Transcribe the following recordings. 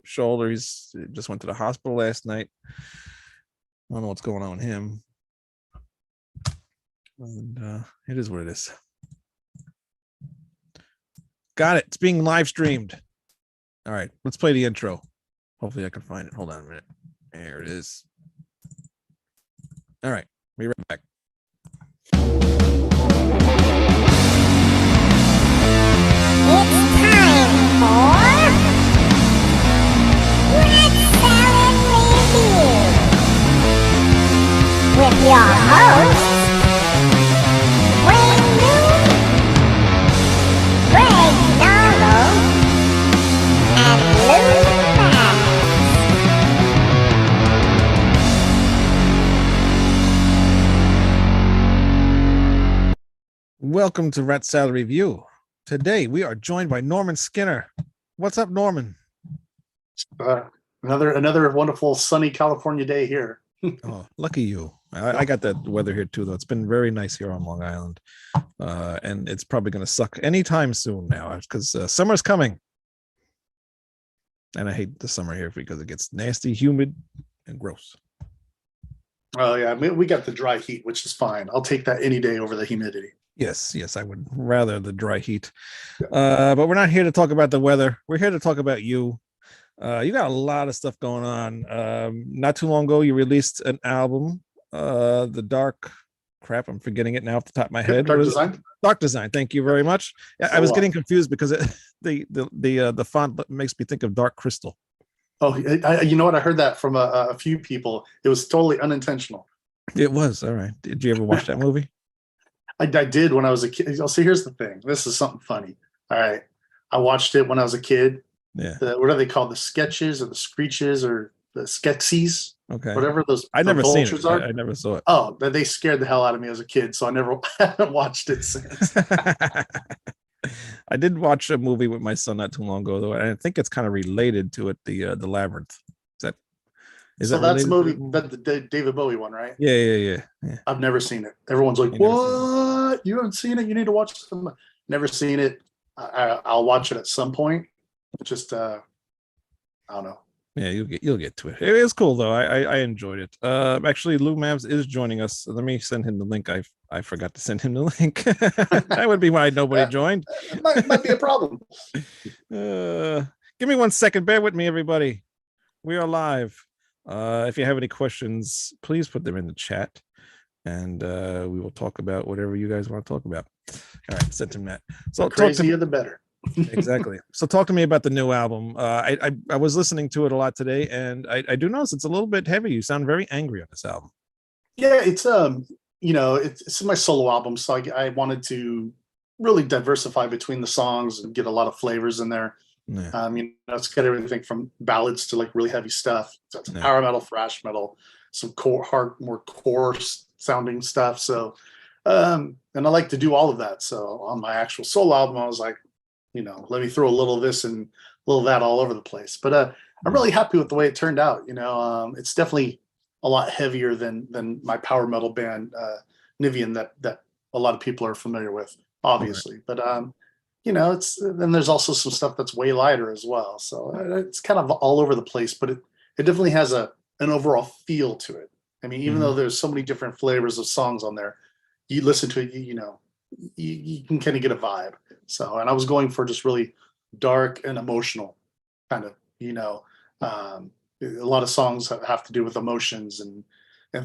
shoulder. He's just went to the hospital last night. I don't know what's going on with him. And it is what it is. Got it. It's being live streamed. All right, let's play the intro. Hopefully I can find it. Hold on a minute. There it is. All right, be right back. It's time for Red Salad Review with your hosts, Wayne Moon, Greg Donald, and Lou Maddox. Welcome to Rat Salad Review. Today we are joined by Norman Skinner. What's up, Norman? Another wonderful sunny California day here. Oh, lucky you. I got that weather here too, though. It's been very nice here on Long Island. And it's probably going to suck anytime soon now because summer's coming. And I hate the summer here because it gets nasty, humid, and gross. Oh, yeah. I mean, we got the dry heat, which is fine. I'll take that any day over the humidity. Yes, I would rather the dry heat. But we're not here to talk about the weather. We're here to talk about you. You got a lot of stuff going on. Not too long ago, you released an album, The Dark Crap. I'm forgetting it now off the top of my head. Dark Design. Dark Design. Thank you very much. Yeah, I was getting confused because the font makes me think of Dark Crystal. Oh, you know what? I heard that from a few people. It was totally unintentional. It was. All right. Did you ever watch that movie? I did when I was a kid. Oh, see, here's the thing. This is something funny. All right. I watched it when I was a kid. Yeah. What are they called? The sketches or the screeches or the sketches? Okay. Whatever those. I never seen it. Are. I never saw it. Oh, they scared the hell out of me as a kid, so I haven't watched it since. I did watch a movie with my son not too long ago, though, and I think it's kind of related to it. The Labyrinth. Is so that that's the movie, the David Bowie one, right? Yeah. I've never seen it. Everyone's like, "What? You haven't seen it? You need to watch it." Never seen it. I'll watch it at some point. Just I don't know. Yeah, you'll get to it. It is cool though. I enjoyed it. Actually, Lou Mavs is joining us. Let me send him the link. I forgot to send him the link. That would be why nobody joined. Might be a problem. Give me 1 second. Bear with me, everybody. We are live. If you have any questions, please put them in the chat, and we will talk about whatever you guys want to talk about. All right, send him that. So the crazier the better. Exactly. So talk to me about the new album. I was listening to it a lot today, and I do notice it's a little bit heavy. You sound very angry on this album. Yeah, it's it's my solo album, so I wanted to really diversify between the songs and get a lot of flavors in there. Yeah. It's got everything from ballads to like really heavy stuff. So it's power metal, thrash metal, some more core sounding stuff. So, and I like to do all of that. So on my actual solo album, I was like, let me throw a little of this and a little of that all over the place. But I'm really happy with the way it turned out. It's definitely a lot heavier than my power metal band, Niviane, that a lot of people are familiar with, obviously. Right. But then there's also some stuff that's way lighter as well. So it's kind of all over the place, but it definitely has an overall feel to it. I mean, even though there's so many different flavors of songs on there, you listen to it, you can kind of get a vibe. So, and I was going for just really dark and emotional kind of, a lot of songs have to do with emotions and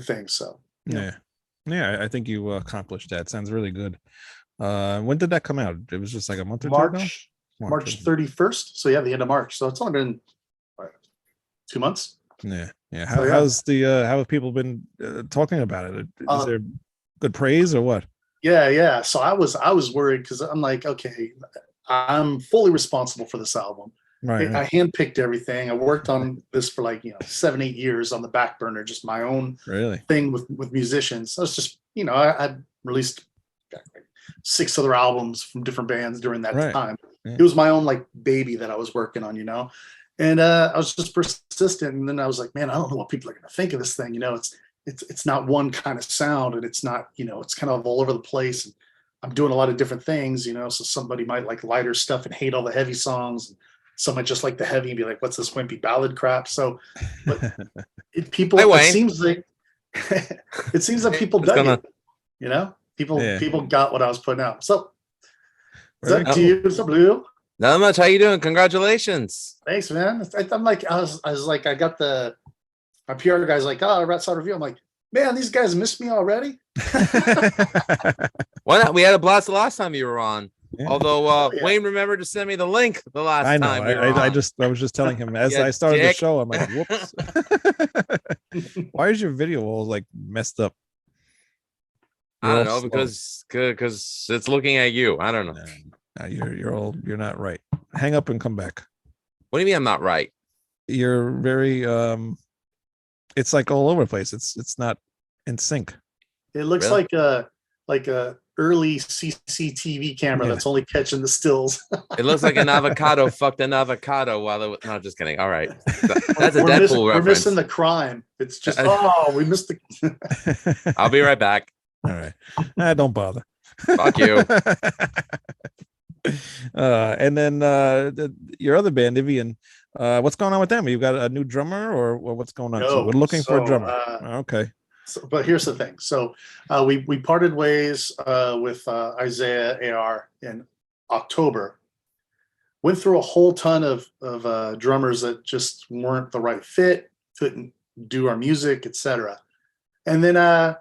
things. So, yeah, I think you accomplished that. Sounds really good. When did that come out? It was just like a month or two ago? March 31st. So yeah, the end of March. So it's only been 2 months. Yeah. How's how have people been talking about it? Is there good praise or what? Yeah. So I was worried because I'm like, okay, I'm fully responsible for this album. Right. I handpicked everything. I worked on this for 7-8 years on the back burner, just my own thing with musicians. So it's just I released 6 other albums from different bands during that time. Yeah. It was my own baby that I was working on, and I was just persistent. And then I was like, man, I don't know what people are going to think of this thing. It's not one kind of sound, and it's not, it's kind of all over the place. And I'm doing a lot of different things, so somebody might like lighter stuff and hate all the heavy songs. Some might just like the heavy and be like, what's this wimpy ballad crap? So, but people, Hey, it Wayne. seems like it seems that people What's dug going it. You know, people Yeah. people got what I was putting out. So, it's Very up to you, so Blue. Not much. How you doing? Congratulations. Thanks, man. I'm like, I was like, I got my PR guy's like, oh, I read saw review. I'm like, man, these guys missed me already. Why not? We had a blast the last time you were on. Yeah. Although Yeah. Wayne remembered to send me the link the last I know. time. we were I on. was just telling him as Yeah, I started the dick. show. I'm like, whoops. Why is your video all like messed up? I don't You're know all slow. because it's looking at you. I don't know. No, you're not right. Hang up and come back. What do you mean I'm not right? You're very it's like all over the place. It's not in sync. It looks Really? like a early CCTV camera Yeah. that's only catching the stills. It looks like an avocado fucked an avocado while it was no, just kidding. All right. That's a we're Deadpool missing, we're reference. missing the crime. It's just we missed the. I'll be right back. All right. Don't bother. Fuck you. And then your other band, Niviane, what's going on with them? You got a new drummer or what's going on? So No, we're looking for a so, drummer. Okay. But here's the thing. So we parted ways with Isaiah AR in October. Went through a whole ton of drummers that just weren't the right fit, couldn't do our music, etc. And then I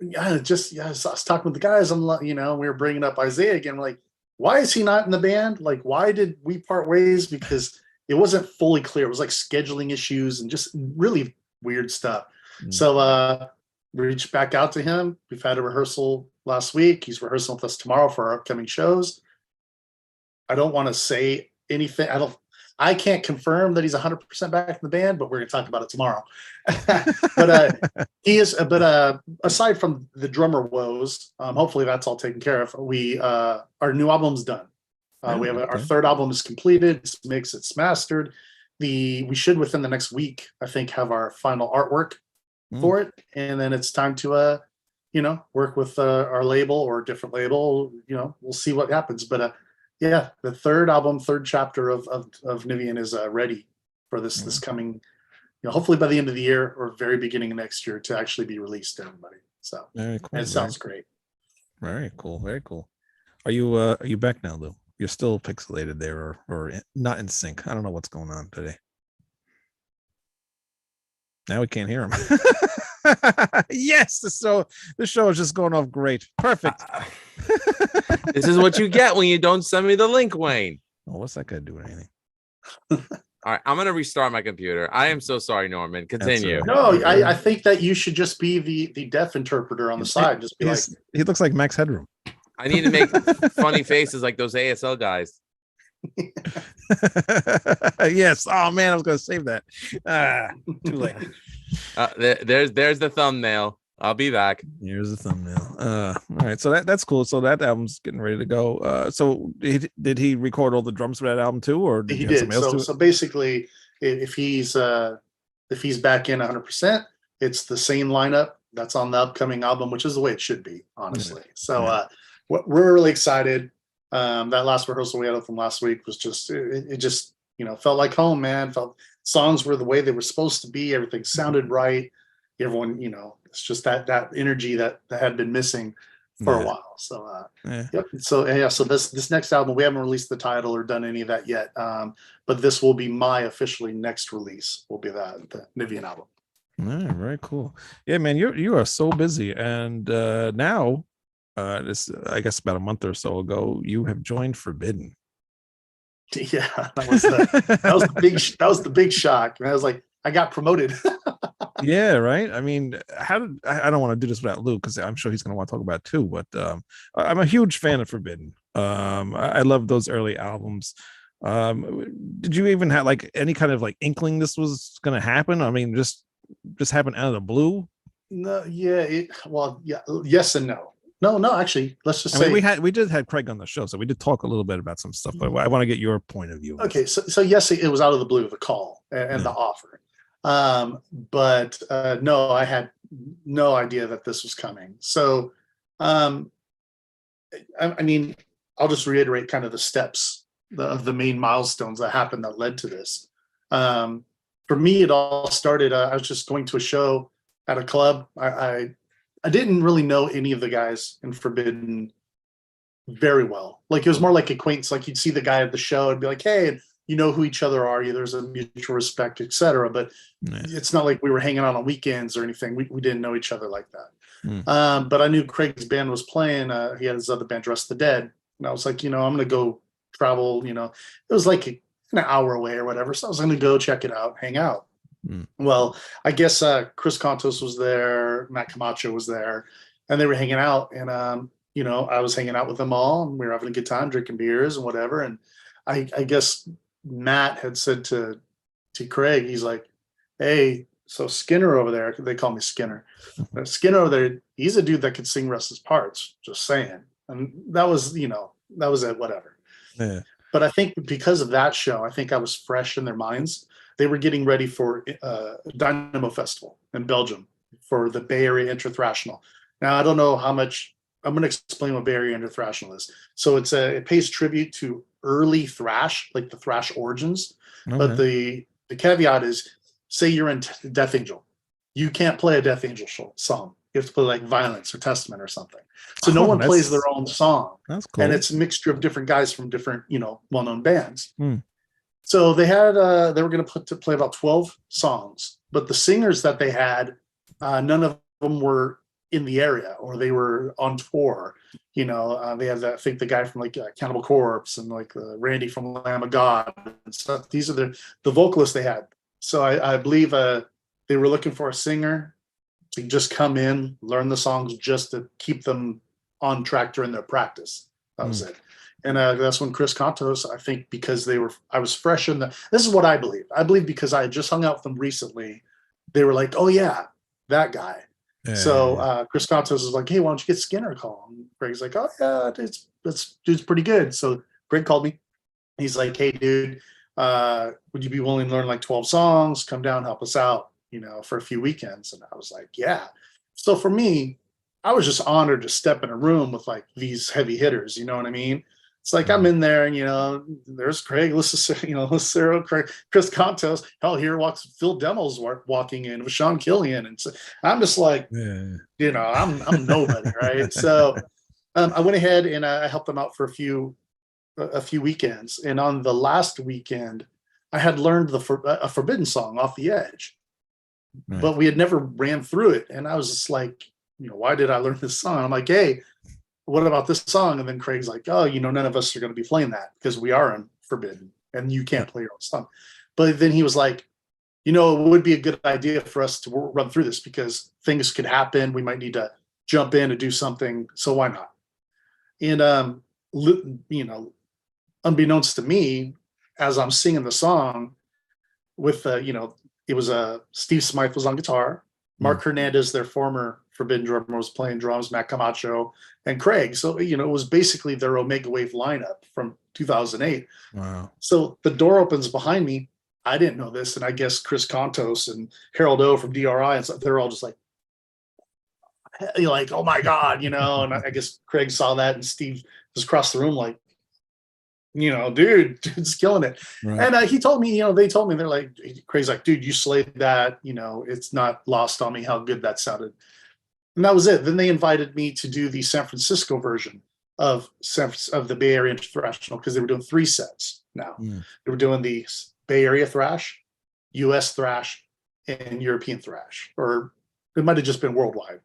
was talking with the guys. I'm like, we were bringing up Isaiah again. We're like, why is he not in the band? Like, why did we part ways? Because it wasn't fully clear. It was like scheduling issues and just really weird stuff. So reached back out to him. We've had a rehearsal last week. He's rehearsing with us tomorrow for our upcoming shows. I don't want to say anything. I can't confirm that he's 100% back in the band, but we're going to talk about it tomorrow. But he is. But aside from the drummer woes, hopefully that's all taken care of. Our new album's done. We have our third album is completed. It's mixed. It's mastered. We should within the next week, I think, have our final artwork for it, and then it's time to work with our label or a different label. We'll see what happens. But the third album, third chapter of Niviane is ready for this coming, hopefully by the end of the year or very beginning of next year to actually be released to everybody. So Very cool. and it sounds great. Very cool. Very cool. Are you back now, Lou? You're still pixelated there or not in sync. I don't know what's going on today. Now we can't hear him. Yes, the show is just going off great. Perfect. This is what you get when you don't send me the link, Wayne. Oh, what's that guy doing? Anything? All right, I'm gonna restart my computer. I am so sorry, Norman. Continue. No, I think that you should just be the deaf interpreter on the side. Just be like, He looks like Max Headroom. I need to make funny faces like those ASL guys. Yes. Oh man, I was gonna save that. Too late. There's the thumbnail. I'll be back. Here's the thumbnail. All right, so that's cool. So that album's getting ready to go. So did he record all the drums for that album too, or he you have did. somebody else do it? So basically, if he's back in 100%, it's the same lineup that's on the upcoming album, which is the way it should be, honestly. So we're really excited. That last rehearsal we had from last week was just it just felt like home, man. Felt songs were the way they were supposed to be. Everything sounded right. Everyone, it's just that energy that had been missing for a while. So yep. So this next album, we haven't released the title or done any of that yet. But this will be my officially next release. Will be the Niviane album. Very cool. Yeah, man, you are so busy, and now this I guess about a month or so ago, you have joined Forbidden. Yeah, that was the big shock. And I was like, I got promoted. Yeah, right. I mean, I don't want to do this without Lou because I'm sure he's going to want to talk about it too. But I'm a huge fan of Forbidden. I love those early albums. Did you even have like any kind of like inkling this was going to happen? I mean, just happen out of the blue? No, yeah. Yes and no. No, actually, let's just say we did have Craig on the show, so we did talk a little bit about some stuff, but I want to get your point of view. Okay, so yes, it was out of the blue, the call and the offer. But no, I had no idea that this was coming. So, I mean, I'll just reiterate kind of the steps the main milestones that happened that led to this. For me, it all started. I was just going to a show at a club. I didn't really know any of the guys in Forbidden very well. Like, it was more like acquaintance. Like, you'd see the guy at the show and be like, hey, you know who each other are. There's a mutual respect, etc. But it's not like we were hanging out on weekends or anything. We didn't know each other like that. But I knew Craig's band was playing. He had his other band, Dress the Dead. And I was like, I'm going to go travel. It was like an hour away or whatever. So I was going to go check it out, hang out. Well, I guess Chris Contos was there, Matt Camacho was there, and they were hanging out. And, I was hanging out with them all, and we were having a good time, drinking beers and whatever. And I guess Matt had said to Craig, he's like, hey, so Skinner over there, they call me Skinner. Skinner over there, he's a dude that could sing Russ's parts, just saying. And that was, that was it, whatever. Yeah. But I think because of that show, I think I was fresh in their minds. They were getting ready for Dynamo Festival in Belgium for the Bay Area Interthrational. Now, I don't know how much, I'm going to explain what Bay Area Interthrational is. So it pays tribute to early thrash, like the thrash origins. Okay. But the caveat is, say you're in Death Angel. You can't play a Death Angel song. You have to play like Violence or Testament or something. So no one plays their own song. That's cool. And it's a mixture of different guys from different, well-known bands. So they had they were going to play about 12 songs, but the singers that they had, none of them were in the area, or they were on tour. They had I think the guy from like Cannibal Corpse and like Randy from Lamb of God and stuff. These are the vocalists they had. So I believe they were looking for a singer to just come in, learn the songs, just to keep them on track during their practice. That was it. And that's when Chris Contos, I think, because I was fresh in this is what I believe. I believe because I had just hung out with them recently, they were like, oh yeah, that guy. Yeah. So Chris Contos was like, hey, why don't you get Skinner a call? And Greg's like, oh yeah, dude's pretty good. So Greg called me. He's like, hey dude, would you be willing to learn like 12 songs, come down, help us out, for a few weekends? And I was like, yeah. So for me, I was just honored to step in a room with like these heavy hitters, you know what I mean? It's like I'm in there, and there's Craig, Lucero, Craig, Chris Contos. Hell, here walks Phil Demmels walking in with Sean Killian, and so I'm just like, I'm nobody, right? So I went ahead and I helped them out for a few weekends, and on the last weekend, I had learned a Forbidden song, Off the Edge, but we had never ran through it, and I was just like, why did I learn this song? I'm like, hey, what about this song? And then Craig's like, oh, none of us are going to be playing that because we are in Forbidden and you can't play your own song. But then he was like, it would be a good idea for us to run through this because things could happen. We might need to jump in and do something. So why not? And, unbeknownst to me, as I'm singing the song with, it was Steve Smythe was on guitar. Mark Hernandez, their former Forbidden drummer, was playing drums, Matt Camacho, and Craig. So, it was basically their Omega Wave lineup from 2008. Wow. So the door opens behind me. I didn't know this. And I guess Chris Contos and Harold O from DRI, and so they're all just like, oh my God, and I guess Craig saw that, and Steve just across the room like, dude's killing it. Right. And he told me, they told me, they're like, Craig's like, dude, you slayed that. It's not lost on me how good that sounded. And that was it. Then they invited me to do the San Francisco version of the Bay Area Interthrational because they were doing 3 sets now. They were doing the Bay Area thrash, US thrash, and European thrash, or it might have just been worldwide.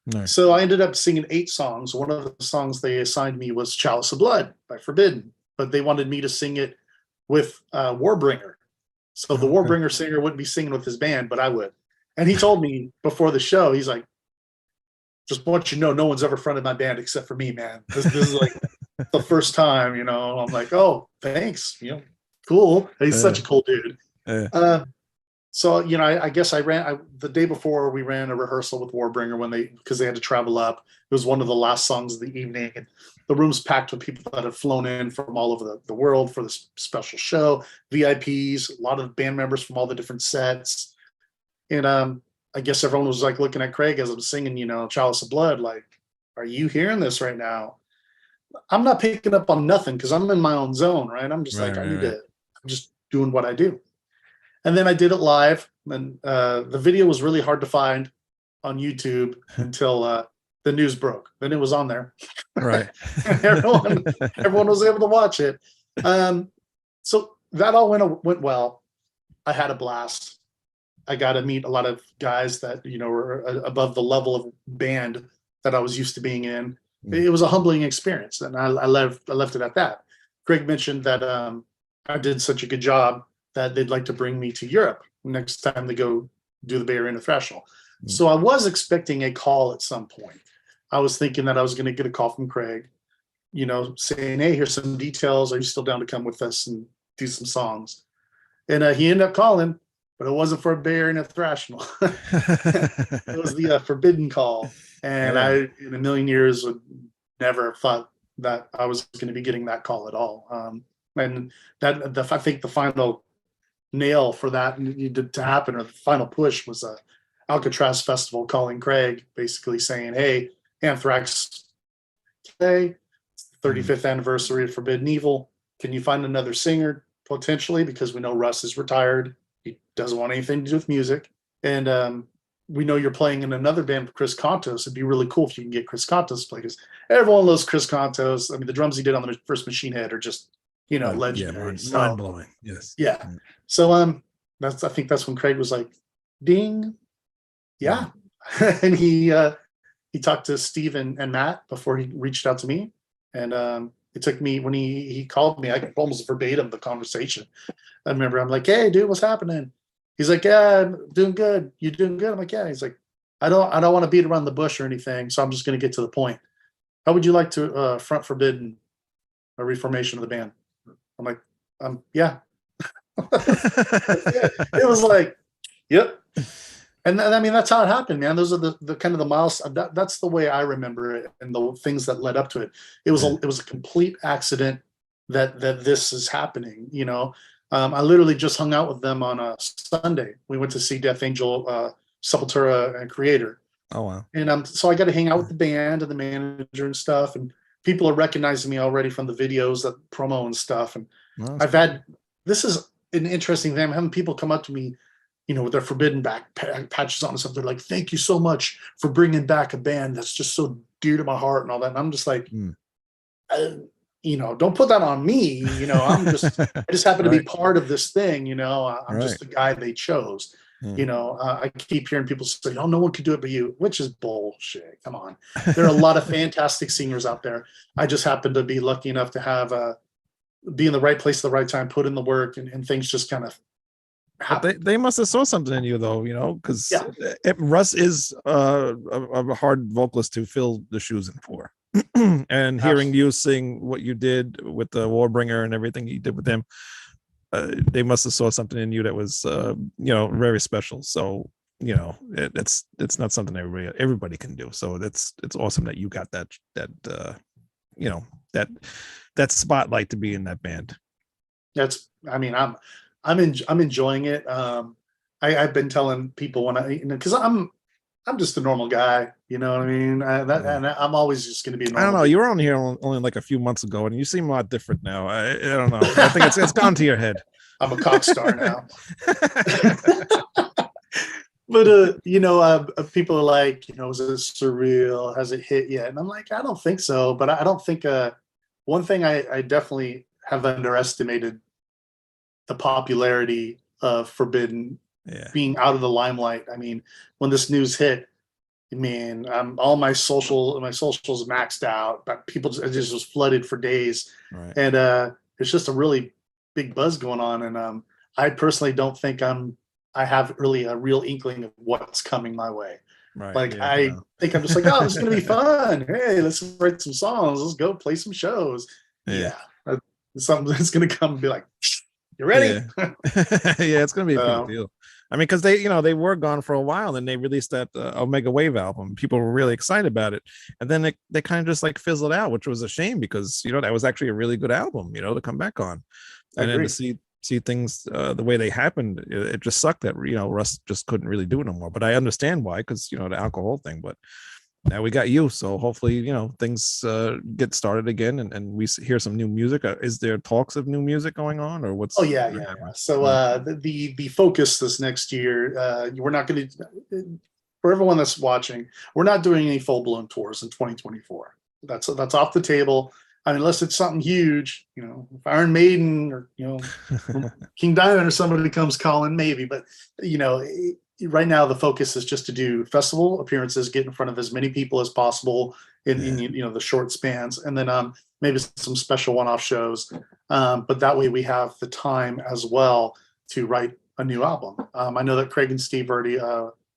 Nice. So I ended up singing 8 songs. One of the songs they assigned me was Chalice of Blood by Forbidden, but they wanted me to sing it with Warbringer. So the Warbringer singer wouldn't be singing with his band, but I would. And he told me before the show, he's like, just want you to know, no one's ever fronted my band except for me, man. This is like the first time, I'm like, oh, thanks. Cool. He's such a cool dude. So, I guess I ran the day before we ran a rehearsal with Warbringer because they had to travel up. It was one of the last songs of the evening, and the room's packed with people that had flown in from all over the world for this special show, VIPs, a lot of band members from all the different sets. And I guess everyone was like looking at Craig as I'm singing, Chalice of Blood, like, are you hearing this right now? I'm not picking up on nothing because I'm in my own zone, right? I'm just like, I'm just doing what I do. And then I did it live, and the video was really hard to find on YouTube until the news broke. Then it was on there, Right. and everyone was able to watch it. So that all went well. I had a blast. I got to meet a lot of guys that were above the level of band that I was used to being in. It was a humbling experience, and I left it at that. Greg mentioned that I did such a good job that they'd like to bring me to Europe next time they go do the Bay Area International. So I was expecting a call at some point. I was thinking that I was going to get a call from Craig, saying, "Hey, here's some details. Are you still down to come with us and do some songs?" And he ended up calling, but it wasn't for a Bay Area International. It was the Forbidden call. And I, in a million years, would never have thought that I was going to be getting that call at all. And I think the final nail for that to happen, or the final push, was Alcatraz Festival calling Craig, basically saying, "Hey, Anthrax, today, it's the 35th anniversary of Forbidden Evil. Can you find another singer potentially? Because we know Russ is retired. He doesn't want anything to do with music. And we know you're playing in another band with Chris Contos. It'd be really cool if you can get Chris Contos to play, because everyone loves Chris Contos. I mean, the drums he did on the first Machine Head are just, legendary. Yeah, mind blowing. Yes. Yeah. So I think that's when Craig was like, ding. Yeah. And he talked to Steve and Matt before he reached out to me. And it took me, when he called me, I almost verbatim the conversation. I remember I'm like, "Hey dude, what's happening?" He's like, "Yeah, I'm doing good. You doing good?" I'm like, "Yeah." He's like, I don't want to beat around the bush or anything, so I'm just going to get to the point. How would you like to front Forbidden, a reformation of the band? I'm like, yeah. It was like, yep. And I mean, that's how it happened, man. Those are the kind of the milestones. That's the way I remember it, and the things that led up to it. It was a complete accident that this is happening. I literally just hung out with them on a Sunday. We went to see Death Angel, Sepultura, and Creator. Oh wow! And so I got to hang out with the band and the manager and stuff. And people are recognizing me already from the videos, that promo and stuff. And this is an interesting thing. I'm having people come up to me, with their Forbidden back patches on and stuff. They're like, "Thank you so much for bringing back a band that's just so dear to my heart," and all that. And I'm just like, don't put that on me. I just happen to be part of this thing. I'm just the guy they chose. I keep hearing people say, "Oh, no one could do it but you," which is bullshit. Come on. There are a lot of fantastic singers out there. I just happen to be lucky enough to have be in the right place at the right time, put in the work, and things just kind of happen. They must have saw something in you, though, because Russ is a hard vocalist to fill the shoes in for. And hearing you sing what you did with the Warbringer and everything you did with them, they must have saw something in you that was very special. So it's not something everybody can do. So it's awesome that you got that spotlight to be in that band. I'm enjoying it. I've been telling people because I'm just a normal guy, you know what I mean? And I'm always just going to be normal. I don't know. You were on here only like a few months ago, and you seem a lot different now. I don't know. I think it's gone to your head. I'm a cock star now. But people are like, is it surreal? Has it hit yet? And I'm like, I don't think so. But I don't think one thing I definitely have underestimated the popularity of Forbidden being out of the limelight. I mean, when this news hit, all my socials maxed out, but people just was flooded for days. Right. And it's just a really big buzz going on. And I personally don't think I have really a real inkling of what's coming my way. Right. Like I think I'm just like, oh, this is gonna be fun. Hey, let's write some songs. Let's go play some shows. Yeah. Something that's gonna come and be like, "You ready?" Yeah, it's gonna be a big deal. I mean, because they were gone for a while, and they released that Omega Wave album. People were really excited about it, and then they kind of just like fizzled out, which was a shame, because that was actually a really good album, to come back on. And then to see things the way they happened, it just sucked that Russ just couldn't really do it no more. But I understand why, because the alcohol thing. But now we got you. So hopefully, things get started again, and we hear some new music. Is there talks of new music going on, or what's? Oh yeah. So the focus this next year, we're not going to. For everyone that's watching, we're not doing any full blown tours in 2024. That's off the table. I mean, unless it's something huge, if Iron Maiden or King Diamond or somebody comes calling, maybe. But right now the focus is just to do festival appearances, get in front of as many people as possible in the short spans, and then maybe some special one-off shows. But that way we have the time as well to write a new album. I know that Craig and Steve already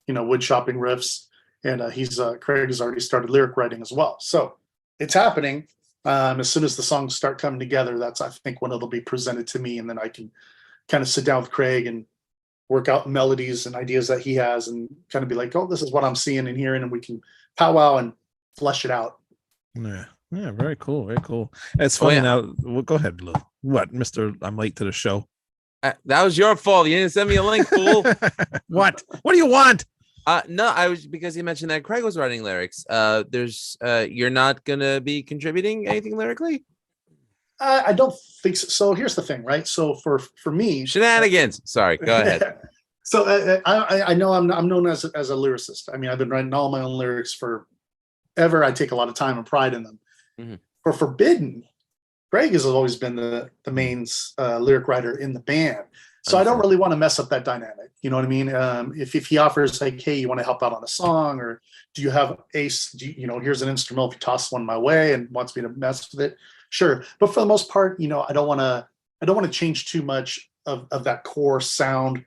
wood shopping riffs, and Craig has already started lyric writing as well. So it's happening. As soon as the songs start coming together, that's, I think, when it'll be presented to me, and then I can kind of sit down with Craig and work out melodies and ideas that he has, and kind of be like, oh, this is what I'm seeing and hearing, and we can powwow and flesh it out. Yeah, very cool, very cool. It's funny now. Well, go ahead, Lou. What, Mister? I'm late to the show. That was your fault. You didn't send me a link, fool. What do you want? No, I was, because you mentioned that Craig was writing lyrics. You're not gonna be contributing anything lyrically? I don't think so. So here's the thing, right? So for me, shenanigans. Sorry, go ahead. So I know I'm known as a lyricist. I mean, I've been writing all my own lyrics for ever. I take a lot of time and pride in them. Mm-hmm. For Forbidden, Craig has always been the main lyric writer in the band. So I don't really want to mess up that dynamic. You know what I mean? If he offers like, hey, you want to help out on a song, or do you have here's an instrumental, if you toss one my way and wants me to mess with it, sure. But for the most part, I don't want to change too much of that core sound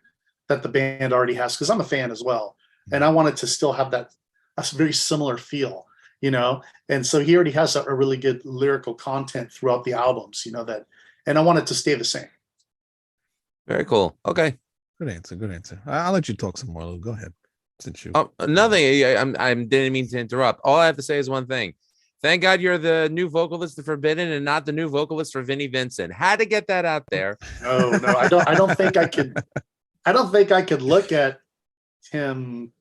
that the band already has, because I'm a fan as well, and I want it to still have a very similar feel, And so he already has a really good lyrical content throughout the albums, and I want it to stay the same. Very cool. Okay. Good answer. I'll let you talk some more, Lou. Go ahead. Since you. Oh, nothing. I didn't mean to interrupt. All I have to say is one thing. Thank God you're the new vocalist of Forbidden and not the new vocalist for Vinnie Vincent. Had to get that out there. No, I don't think I could. I don't think I could look at him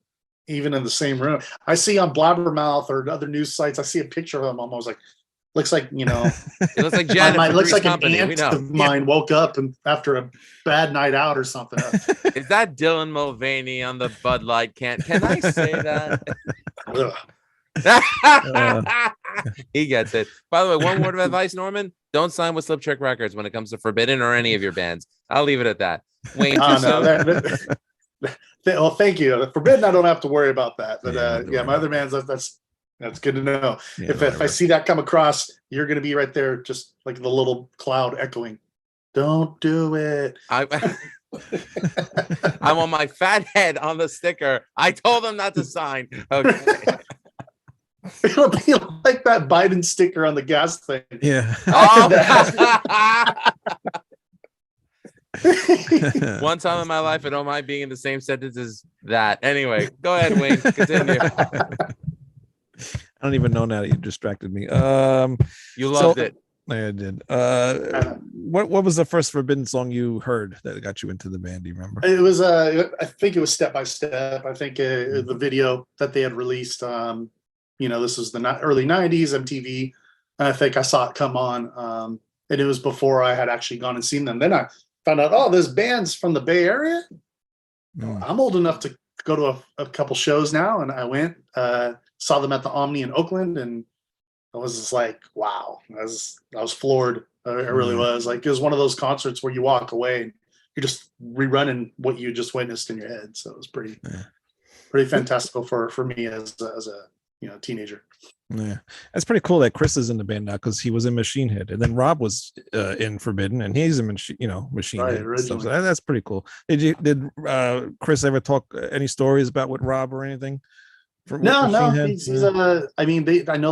even in the same room. I see on Blabbermouth or other news sites, I see a picture of him. I'm almost like, looks like it looks like Janet. Looks like an aunt of mine woke up and after a bad night out or something. Is that Dylan Mulvaney on the Bud Light can? Can I say that? He gets it. By the way, one word of advice, Norman: don't sign with Slip Trick Records when it comes to Forbidden or any of your bands. I'll leave it at that. Wayne, well, thank you. Forbidden, I don't have to worry about that. But my other bands, that's good to know. Yeah, if I see that come across, you're going to be right there, just like the little cloud echoing. Don't do it. I want my fat head on the sticker. I told them not to sign. Okay. It'll be like that Biden sticker on the gas thing. Yeah. One time in my life, I don't mind being in the same sentence as that. Anyway, go ahead, Wayne. Continue. I don't even know now that you distracted me. You loved it. I did. What was the first Forbidden song you heard that got you into the band? Do you remember? It was I think it was Step by Step. I think the video that they had released. This was the early '90s MTV. And I think I saw it come on, and it was before I had actually gone and seen them. Then I found out, oh, there's bands from the Bay Area. I'm old enough to go to a couple shows now, and I went. Saw them at the Omni in Oakland, and I was just like, wow. I was floored. I really was. Like, it was one of those concerts where you walk away and you're just rerunning what you just witnessed in your head. So it was pretty fantastical for me as a teenager. Yeah, that's pretty cool that Chris is in the band now, because he was in Machine Head, and then Rob was in Forbidden, and he's in Machine Head. So that's pretty cool. Did Chris ever talk any stories about with Rob or anything? No. I know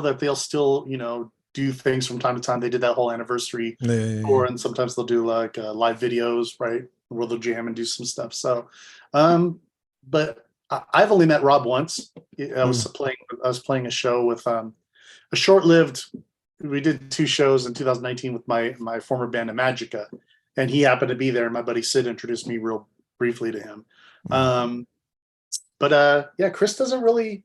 that they'll still, do things from time to time. They did that whole anniversary tour, and sometimes they'll do like live videos, right, where they'll jam and do some stuff. So, but I've only met Rob once. I was playing a show with a short-lived. We did 2 shows in 2019 with my former band Magica, and he happened to be there. My buddy Sid introduced me real briefly to him. But Chris doesn't really.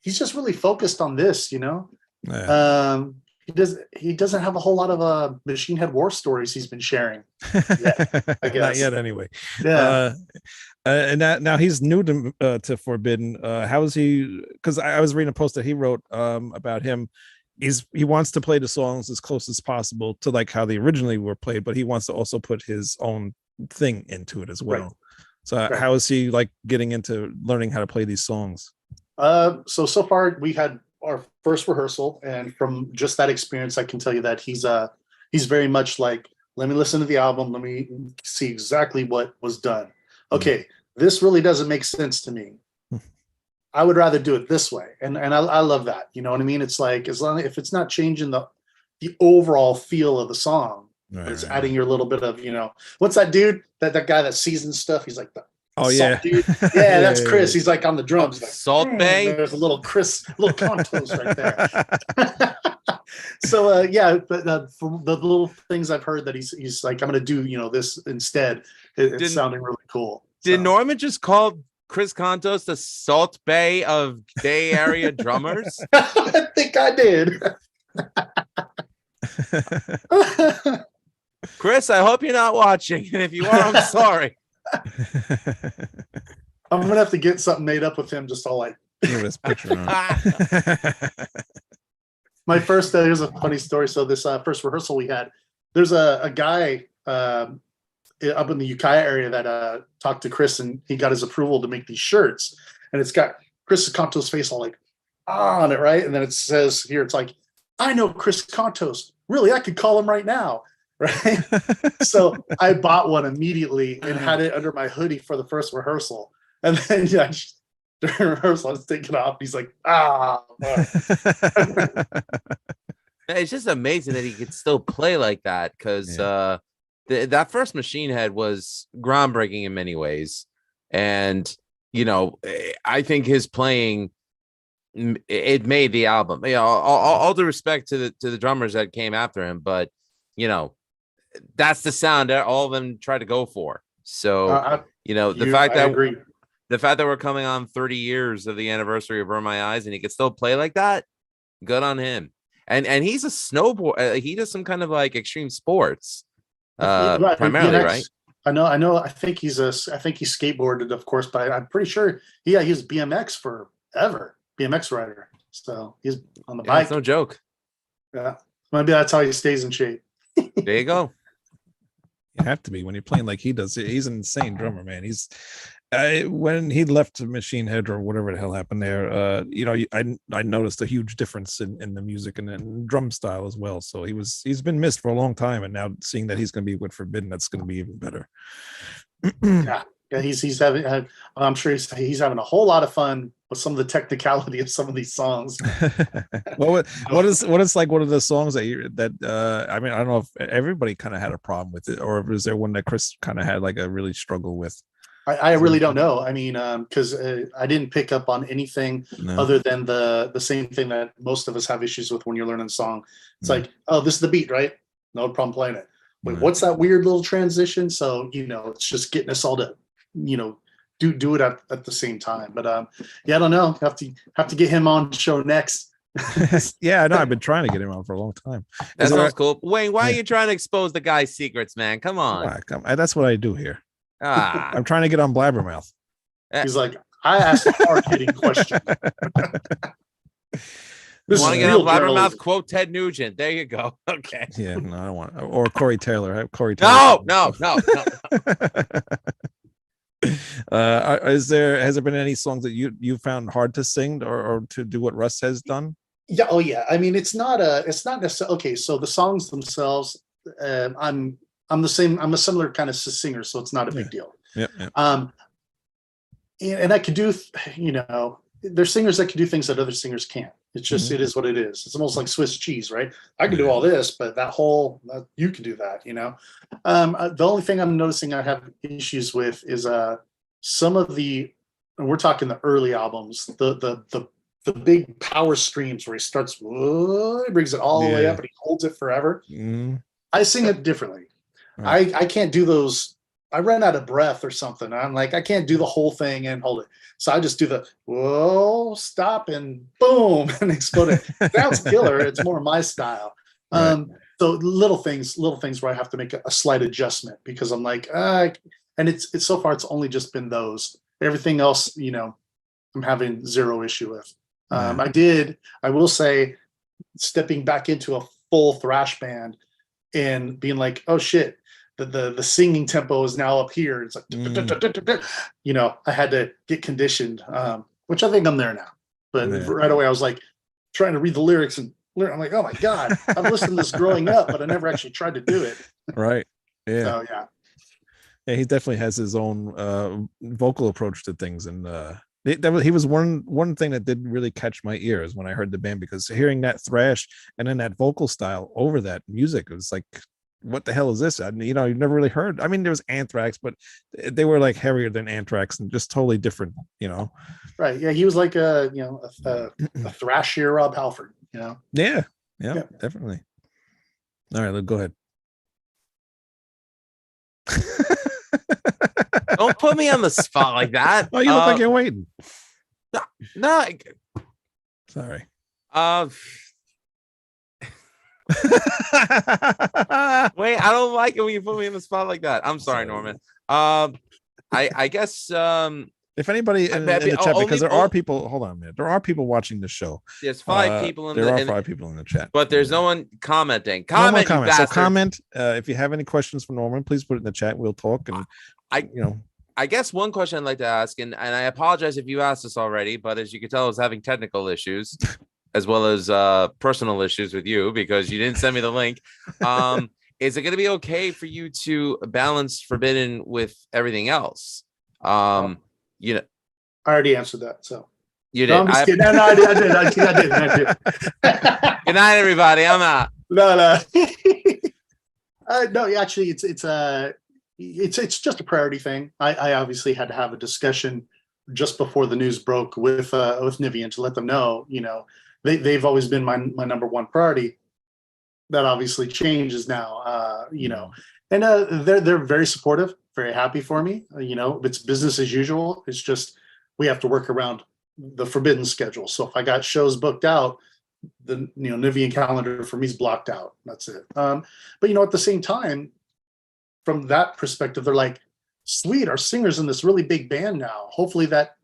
he's just really focused on this, you know. Yeah. He doesn't have a whole lot of Machine Head war stories he's been sharing. I Not guess. yet, anyway. Yeah. And now he's new to Forbidden. How is he? Because I was reading a post that he wrote about him. He wants to play the songs as close as possible to like how they originally were played, but he wants to also put his own thing into it as well. Right. So Right. how is he like getting into learning how to play these songs? So far we had our first rehearsal, and from just that experience, I can tell you that he's very much like, let me listen to the album, let me see exactly what was done. Okay, this really doesn't make sense to me. I would rather do it this way, and I love that. You know what I mean? It's like, as long if it's not changing the overall feel of the song, Right, it's right, adding your little bit of, you know, what's that dude, that guy that seasons stuff? He's like the Oh salt yeah, dude. Yeah, that's Chris. He's like on the drums. Like, Salt Bay. There's a little Chris, little contos right there. So yeah, but from the little things I've heard that he's like, I'm gonna do, you know, this instead. It's sounding really cool. Did So. Norman just call Chris Contos the Salt Bay of Bay Area drummers? I think I did. Chris, I hope you're not watching, and if you are, I'm sorry. I'm gonna have to get something made up with him, just all like this picture on. My first here's a funny story. So this first rehearsal we had, there's a guy up in the Ukiah area that talked to Chris, and he got his approval to make these shirts, and it's got Chris Contos' face all like on it, right? And then it says here, it's like, I know Chris Contos, really, I could call him right now. Right. So I bought one immediately and had it under my hoodie for the first rehearsal. And then during rehearsal, I was taking it off. He's like, It's just amazing that he could still play like that, because that first Machine Head was groundbreaking in many ways. And, you know, I think his playing, it made the album. You know, all due respect to the drummers that came after him, but, you know, that's the sound that all of them try to go for. So, you know, the fact that we're coming on 30 years of the anniversary of Burn My Eyes and he can still play like that, good on him. And he's a snowboard. He does some kind of like extreme sports, primarily, BMX, right? I know. I think he skateboarded, of course, but I'm pretty sure he was BMX forever, BMX rider. So he's on the bike. It's no joke. Yeah, maybe that's how he stays in shape. There you go. You have to be when you're playing like he does. He's an insane drummer, man. He's when he left Machine Head or whatever the hell happened there. You know, I noticed a huge difference in the music and in drum style as well. So he's been missed for a long time, and now seeing that he's going to be with Forbidden, that's going to be even better. Yeah, he's having. I'm sure he's having a whole lot of fun with some of the technicality of some of these songs. what is like one of the songs that I mean, I don't know if everybody kind of had a problem with it, or is there one that Chris kind of had like a really struggle with? I really don't know. I mean, because I didn't pick up on anything other than the same thing that most of us have issues with when you're learning a song. It's like, oh, this is the beat, right? No problem playing it. Wait, what's that weird little transition? So, you know, it's just getting us all to, you know, do it at the same time. But yeah, I don't know. Have to get him on the show next. Yeah, I know. I've been trying to get him on for a long time. That sounds cool. Wayne, why are you trying to expose the guy's secrets, man? Come on. That's what I do here. I'm trying to get on Blabbermouth. He's like, I asked a hard-hitting question. You want to get on Blabbermouth? Quote Ted Nugent. There you go. Okay. Yeah, no, I don't want. Or Corey Taylor. Corey Taylor. No. Has there been any songs that you found hard to sing or to do what Russ has done? Yeah. Oh yeah. I mean, it's not necessarily okay. So the songs themselves, I'm the same. I'm a similar kind of singer, so it's not a big deal. Yeah. And I could do, you know, there's singers that can do things that other singers can't. It's just, it is what it is. It's almost like Swiss cheese, right? I can do all this, but you can do that, you know? The only thing I'm noticing I have issues with is some of and we're talking the early albums, the big power streams where he starts, he brings it all the way up and he holds it forever. I sing it differently. Right. I can't do those I run out of breath or something. I'm like, I can't do the whole thing and hold it. So I just do the whoa, stop, and boom, and explode it. Sounds killer. It's more my style. Right. So little things where I have to make a slight adjustment because I'm like, and it's so far it's only just been those. Everything else, I'm having zero issue with. I will say, stepping back into a full thrash band and being like, oh shit, the singing tempo is now up here. It's like, I had to get conditioned, which I think I'm there now. But right away I was like trying to read the lyrics and I'm like, oh my God, I've listened to this growing up, but I never actually tried to do it. Right. Yeah. So yeah. Yeah, he definitely has his own vocal approach to things, and he was one thing that did really catch my ears when I heard the band, because hearing that thrash and then that vocal style over that music, it was like, what the hell is this? You've never really heard. I mean, there was Anthrax, but they were like heavier than Anthrax and just totally different. Right. Yeah, he was like a thrashier Rob Halford. Yeah, definitely. All right, let's go ahead. Don't put me on the spot like that. Oh, you look like you're waiting. No. Sorry. Wait, I don't like it when you put me in the spot like that. I'm sorry, Norman. I guess if anybody in the chat, because there are people. Hold on, man. There are people watching the show. There's 5 people in there are 5 people in the chat, but there's no one commenting. Comment. So comment. If you have any questions for Norman, please put it in the chat. We'll talk. And I guess one question I'd like to ask, and I apologize if you asked this already, but as you can tell, I was having technical issues as well as personal issues with you because you didn't send me the link. Is it going to be okay for you to balance Forbidden with everything else? I already answered that. So you did. No, I'm just kidding. No, I did. Good night, everybody. I'm out. No. No, actually, it's just a priority thing. I obviously had to have a discussion just before the news broke with Niviane to let them know, they've always been my number one priority. That obviously changes now, and they're very supportive, very happy for me. It's business as usual. It's just we have to work around the Forbidden schedule. So if I got shows booked out, the Niviane calendar for me is blocked out. That's it. But at the same time, from that perspective, they're like, sweet, our singer's in this really big band now. Hopefully that,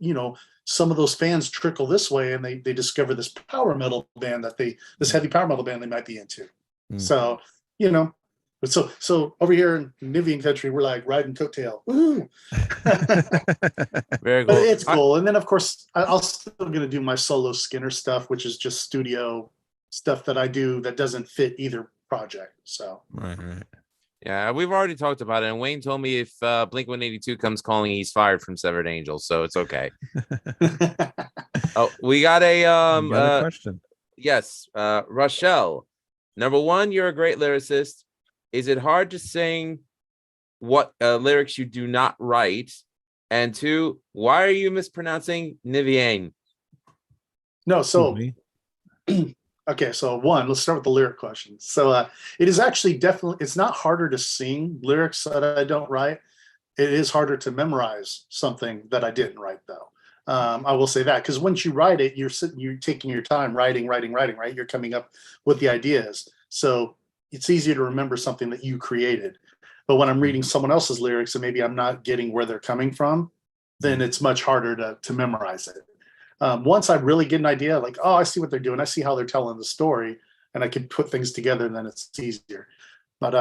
some of those fans trickle this way and they discover this power metal band this heavy power metal band they might be into. So, so over here in Niviane country, we're like riding coattail. Woo! Very cool. But it's cool. And then of course I'll still gonna do my solo Skinner stuff, which is just studio stuff that I do that doesn't fit either project. So right. Yeah, we've already talked about it, and Wayne told me if Blink-182 comes calling, he's fired from Severed Angel, so it's okay. Oh, we got a question. Yes, Rochelle. Number 1, you're a great lyricist. Is it hard to sing what lyrics you do not write? And 2, why are you mispronouncing Niviane? No, so okay, so 1, let's start with the lyric question. So it is actually it's not harder to sing lyrics that I don't write. It is harder to memorize something that I didn't write, though. I will say that, because once you write it, you're taking your time writing, right? You're coming up with the ideas. So it's easier to remember something that you created. But when I'm reading someone else's lyrics and maybe I'm not getting where they're coming from, then it's much harder to memorize it. Once I really get an idea, like, oh, I see what they're doing, I see how they're telling the story, and I can put things together, and then it's easier. But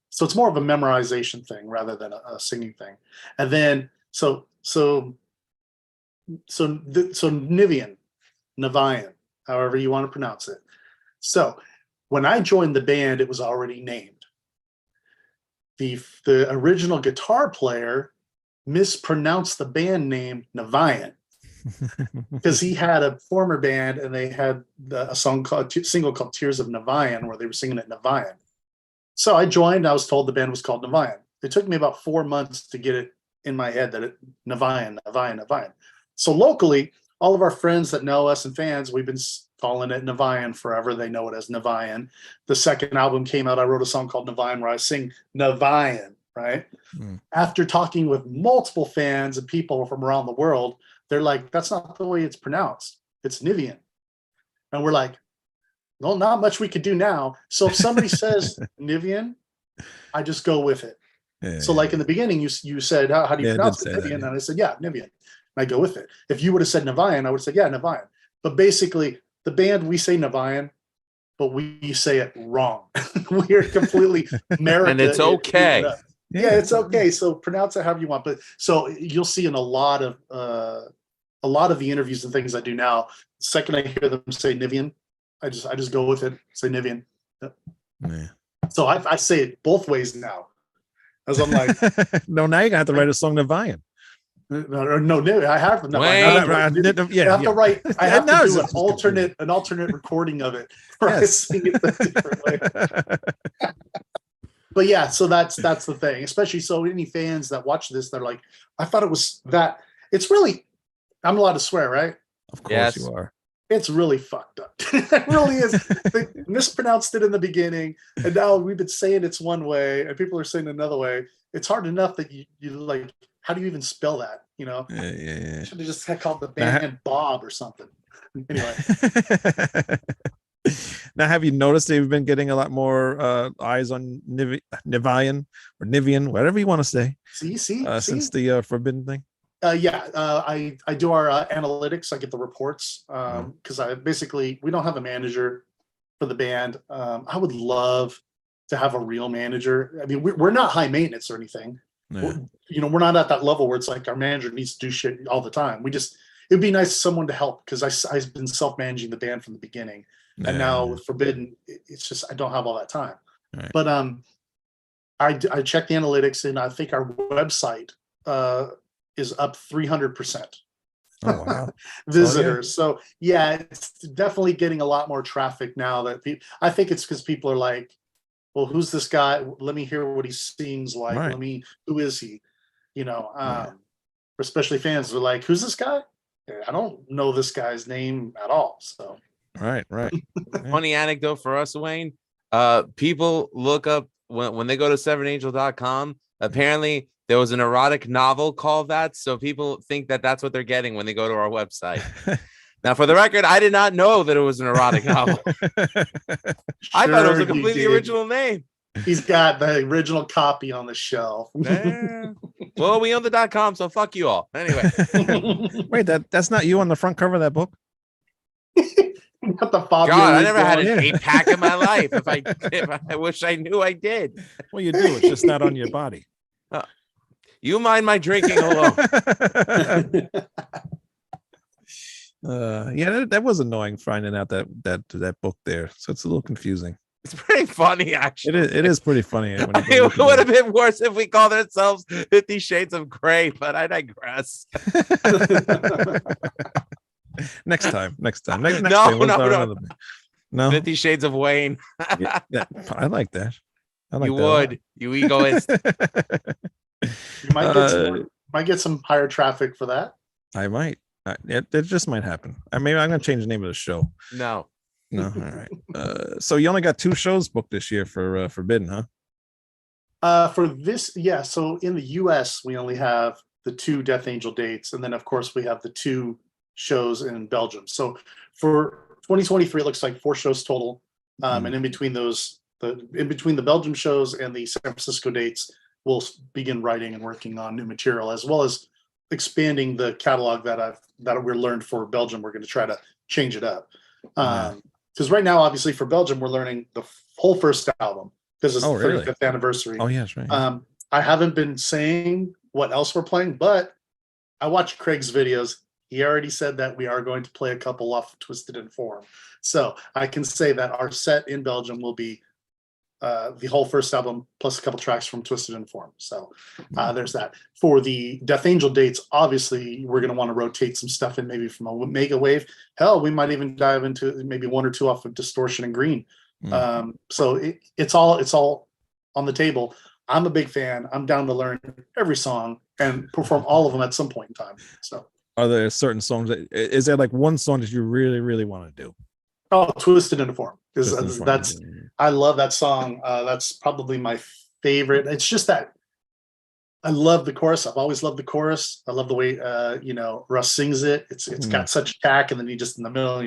so it's more of a memorization thing rather than a singing thing. And then so Niviane, however you want to pronounce it. So when I joined the band, it was already named. The original guitar player mispronounced the band name Niviane because he had a former band and they had a single called Tears of Niviane where they were singing it Niviane. So I joined. I was told the band was called Niviane. It took me about 4 months to get it in my head that Niviane. So locally, all of our friends that know us and fans, we've been calling it Niviane forever. They know it as Niviane. The second album came out, I wrote a song called Niviane where I sing Niviane. right? Mm. After talking with multiple fans and people from around the world, they're like, that's not the way it's pronounced. It's Niviane. And we're like, well, not much we could do now. So if somebody says Niviane, I just go with it. Yeah, so like in the beginning, you said, how do you pronounce it? Niviane. And I said, yeah, Niviane. And I go with it. If you would have said Niviane, I would say, yeah, Niviane. But basically, the band, we say Niviane, but we say it wrong. We are completely America. And it's okay. Yeah, it's okay. So pronounce it however you want. But so you'll see in a lot of the interviews and things I do now, the second I hear them say Niviane, I just go with it, say Niviane. Yep. Yeah. So I say it both ways now. As I'm like, no, now you're gonna have to write a song Niviane. No, I have to. I have to write. I have to do it's an alternate recording of it. Right? Yes. Sing it a different way. But yeah, so that's the thing. Especially so any fans that watch this, they're like, I thought it was that. It's really, I'm allowed to swear, right? Of course you are. It's really fucked up. It really is. They mispronounced it in the beginning, and now we've been saying it's one way, and people are saying another way. It's hard enough that you like, how do you even spell that? You know? Yeah. Should have just called the band Bob or something. Anyway. Now, have you noticed they've been getting a lot more eyes on Niviane or Niviane, whatever you want to say? See? Since the Forbidden thing? I do our analytics. I get the reports because we don't have a manager for the band. I would love to have a real manager. I mean, we're not high maintenance or anything. Yeah. We're not at that level where it's like our manager needs to do shit all the time. It'd be nice someone to help because I've been self-managing the band from the beginning, and now with Forbidden, it's just I don't have all that time. Right. But I check the analytics, and I think our website is up 300%. Oh, wow. Visitors. So yeah, it's definitely getting a lot more traffic now. I think it's because people are like, well, who's this guy? Let me hear what he sings like. Right. Who is he? Especially fans are like, who's this guy? I don't know this guy's name at all. So right. Funny anecdote for us, Wayne. People look up when they go to sevenangel.com. Apparently there was an erotic novel called that, so people think that that's what they're getting when they go to our website. Now, for the record, I did not know that it was an erotic novel. I thought it was a completely original name. He's got the original copy on the shelf. Well, we own the .com, so fuck you all. Anyway. Wait, that's not you on the front cover of that book? Not the God, I never had an 8-pack in my life. If I wish I knew I did. Well, you do. It's just not on your body. You mind my drinking alone. That was annoying finding out that book there. So it's a little confusing. It's pretty funny, actually. It is pretty funny. It would have been worse if we called ourselves 50 Shades of Grey, but I digress. Next time. No. 50 Shades of Wayne. yeah, I like that. You would, you egoist. You might get some higher traffic for that. I might. It just might happen. Maybe I'm gonna change the name of the show. No. All right. So you only got 2 shows booked this year for Forbidden, huh? For this, yeah. So in the U.S., we only have the 2 Death Angel dates, and then of course we have the 2 shows in Belgium. So for 2023, it looks like 4 shows total, and in between those, the Belgium shows and the San Francisco dates, we'll begin writing and working on new material as well as expanding the catalog that we learned for Belgium. We're going to try to change it up. Because right now, obviously, for Belgium, we're learning the whole first album because it's the 35th anniversary. Oh, yes, right. I haven't been saying what else we're playing, but I watched Craig's videos. He already said that we are going to play a couple off of Twisted Inform. So I can say that our set in Belgium will be the whole first album plus a couple tracks from Twisted Inform. So there's that. For the Death Angel dates, obviously we're going to want to rotate some stuff in, maybe from a Mega Wave. Hell, we might even dive into maybe 1 or 2 off of Distortion and Green. So it's all on the table. I'm a big fan. I'm down to learn every song and perform all of them at some point in time. So are there certain songs is there like one song that you really, really want to do? Oh, Twisted Inform. Because I love that song. That's probably my favorite. It's just that I love the chorus. I've always loved the chorus. I love the way Russ sings it. It's got such tack, and then he just in the middle,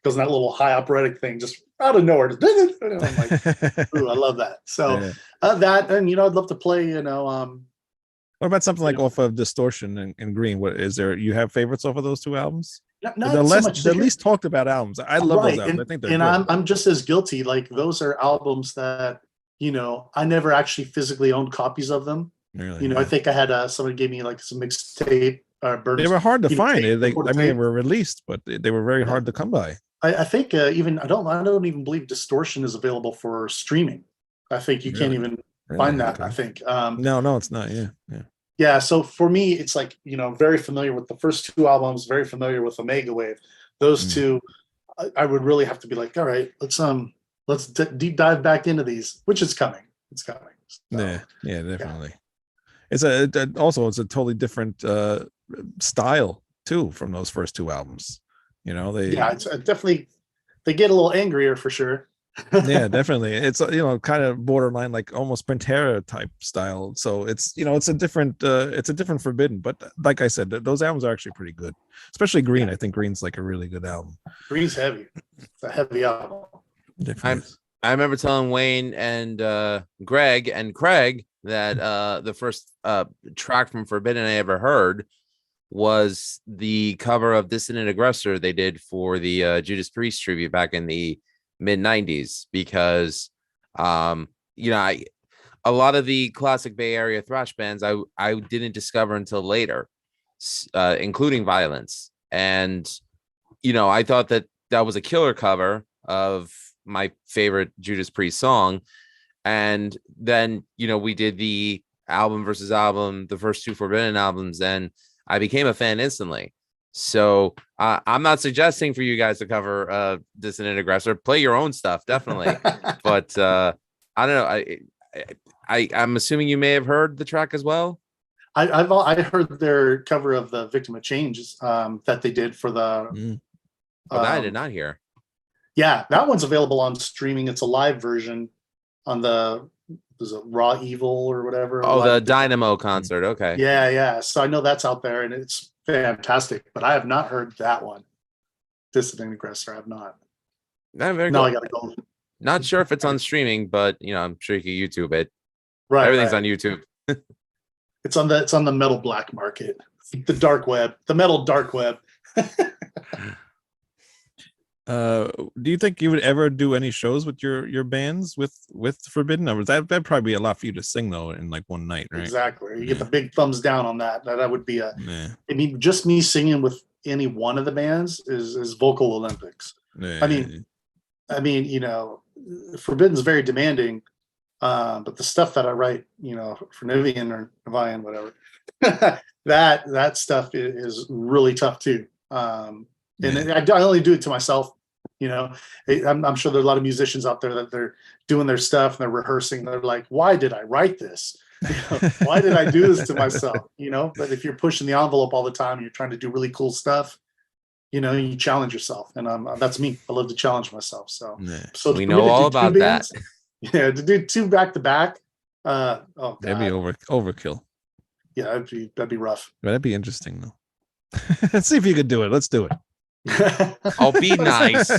goes in that little high operatic thing, just out of nowhere. I'm like, ooh, I love that. So that, and I'd love to play. What about something like off of Distortion and Green? What is there? You have favorites off of those two albums? Not the so less, much the least talked about albums. I love those albums. I think they're and good. I'm just as guilty. Like those are albums that I never actually physically owned copies of them. Really, I think I had somebody gave me like some mixtape. They were hard to find. They tape. were released, but they were very hard to come by. I think even I don't even believe Distortion is available for streaming. I think you can't even find that. Okay. I think no, it's not. Yeah. So for me, it's like very familiar with the first two albums, very familiar with Omega Wave. Those two, I would really have to be like, all right, let's deep dive back into these, which is coming. It's coming. So, yeah, definitely. Yeah. It's a totally different style too from those first two albums. It's definitely, they get a little angrier for sure. Yeah, definitely. It's kind of borderline like almost Pantera type style. So it's it's a different Forbidden. But like I said, those albums are actually pretty good, especially Green. I think Green's like a really good album. Green's heavy. It's a heavy album. I remember telling Wayne and Greg and Craig that the first track from Forbidden I ever heard was the cover of Dissident Aggressor they did for the Judas Priest tribute back in the mid-90s, because a lot of the classic Bay Area thrash bands I didn't discover until later, including Violence. And I thought that was a killer cover of my favorite Judas Priest song. And then we did the album versus album, the first two Forbidden albums, and I became a fan instantly. So I'm not suggesting for you guys to cover Dissident Aggressor. Play your own stuff, definitely. But I don't know. I'm assuming you may have heard the track as well. I heard their cover of the Victim of Change that they did for the. That I did not hear. Yeah, that one's available on streaming. It's a live version on was it Raw Evil or whatever? Oh, the Dynamo concert. Okay. Yeah. So I know that's out there and it's fantastic, but I have not heard that one. Dissident Aggressor, I have not. I gotta go. Not sure if it's on streaming, but I'm sure you can YouTube it. Right. Everything's on YouTube. It's on the metal black market, the dark web, the metal dark web. Do you think you would ever do any shows with your bands with Forbidden? Or that'd probably be a lot for you to sing though in like one night, right? Exactly. You get the big thumbs down on that. That would be I mean, just me singing with any one of the bands is vocal Olympics. I mean, Forbidden's very demanding, but the stuff that I write, for Niviane or Niviane, whatever, that stuff is really tough too. And I only do it to myself. I'm sure there are a lot of musicians out there that they're doing their stuff and they're rehearsing. They're like, why did I write this? Why did I do this to myself? But if you're pushing the envelope all the time, and you're trying to do really cool stuff, you challenge yourself. And that's me. I love to challenge myself. So we know all about that. Yeah. To do two back to back. That'd be overkill. Yeah, that'd be rough. But that'd be interesting though. Let's see if you could do it. Let's do it. I'll be nice.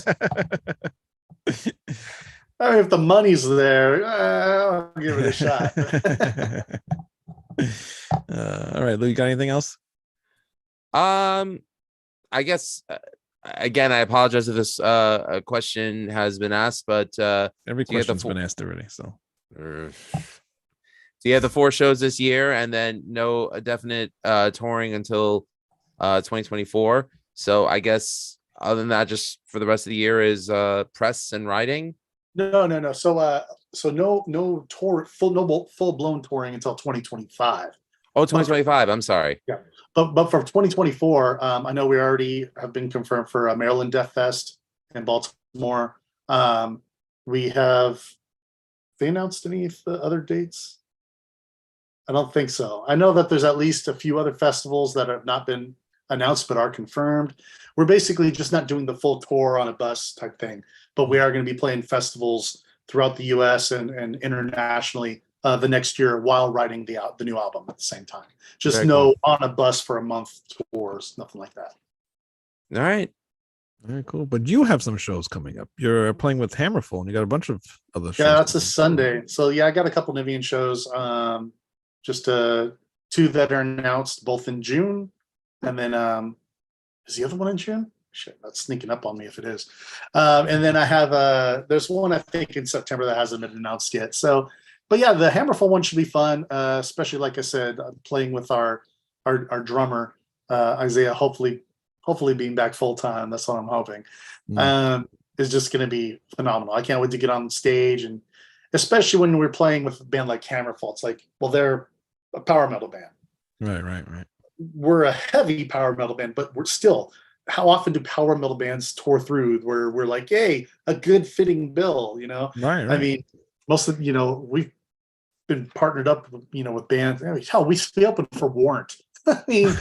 If the money's there, I'll give it a shot. All right, Lou, you got anything else? I guess again, I apologize if this question has been asked, but every question's been asked already. So you have the 4 shows this year, and then no definite touring until 2024. So I guess other than that, just for the rest of the year is press and writing. No. So no tour, full blown touring until 2025. Oh, 2025. I'm sorry. Yeah, but for 2024, I know we already have been confirmed for Maryland Death Fest in Baltimore. We have. They announced any of the other dates? I don't think so. I know that there's at least a few other festivals that have not been announced but are confirmed. We're basically just not doing the full tour on a bus type thing, but we are going to be playing festivals throughout the US and internationally the next year while writing the new album at the same time. Just Very no cool. on a bus for a month tours, nothing like that. All right. Very cool. But you have some shows coming up. You're playing with Hammerfall, and you got a bunch of other shows. Yeah, that's a coming up. Sunday. So yeah, I got a couple Niviane shows. Just 2 that are announced, both in June, and then is the other one in June? Shit, that's sneaking up on me if it is. And then I have there's one I think in September that hasn't been announced yet. So, but yeah, the Hammerfall one should be fun, especially like I said, playing with our drummer Isaiah. Hopefully being back full time. That's what I'm hoping. Is just going to be phenomenal. I can't wait to get on stage, and especially when we're playing with a band like Hammerfall. It's like, well, they're a power metal band. Right. We're a heavy power metal band, but we're still. How often do power metal bands tour through where we're like, hey, a good fitting bill, you know? Right. I mean, most of we've been partnered up, with bands. I mean, hell, we opened for Warrant. I mean,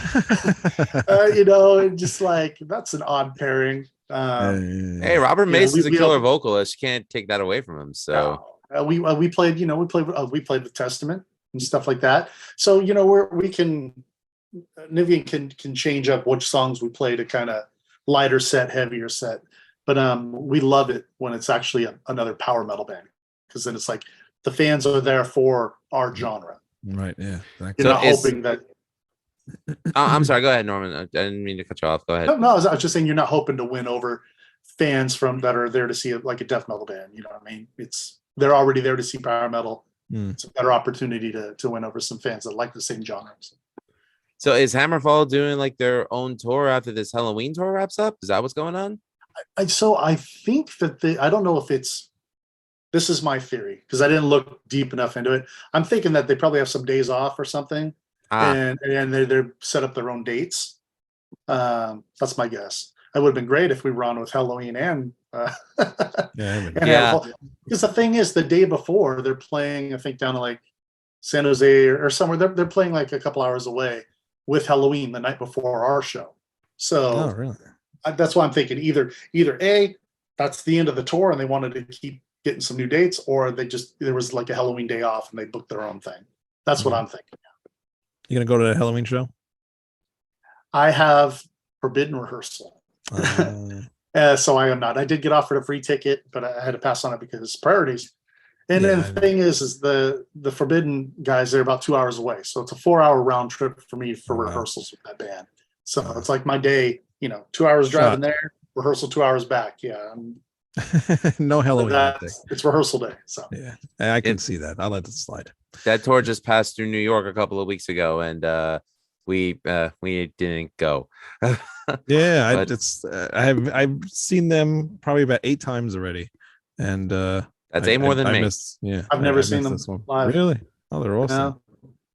just like that's an odd pairing. Hey, Robert Mason's a killer vocalist. You can't take that away from him. So we played, we played with Testament and stuff like that. So we can. Niviane can change up which songs we play to kind of lighter set, heavier set, but we love it when it's actually another power metal band, because then it's like the fans are there for our genre. Right. Yeah. You're not hoping that. I'm sorry. Go ahead, Norman. I didn't mean to cut you off. Go ahead. No, I was just saying you're not hoping to win over fans that are there to see like a death metal band. You know what I mean? They're already there to see power metal. It's a better opportunity to win over some fans that like the same genres. So is Hammerfall doing like their own tour after this Halloween tour wraps up? Is that what's going on? So I think that I don't know if this is my theory, because I didn't look deep enough into it. I'm thinking that they probably have some days off or something, and they're set up their own dates. That's my guess. It would have been great if we were on with Halloween and because the thing is, the day before they're playing, I think down to like San Jose or somewhere. They're playing like a couple hours away with Halloween the night before our show. So really? That's why I'm thinking either A, that's the end of the tour and they wanted to keep getting some new dates, or there was like a Halloween day off and they booked their own thing. That's what I'm thinking. You gonna go to the Halloween show? I have forbidden rehearsal. So I am not. I did get offered a free ticket, but I had to pass on it because priorities. And then the thing is the Forbidden guys, they're about 2 hours away. So it's a 4-hour round trip for me for rehearsals with that band. So it's like my day, 2 hours driving there, rehearsal 2 hours back. Yeah. No Halloween. It's rehearsal day. So yeah, I can see that. I'll let it slide. That tour just passed through New York a couple of weeks ago, and we didn't go. Yeah, I've seen them probably about 8 times already, and that's 8 more than me. I've never seen them live. Really? Oh, they're awesome. Yeah.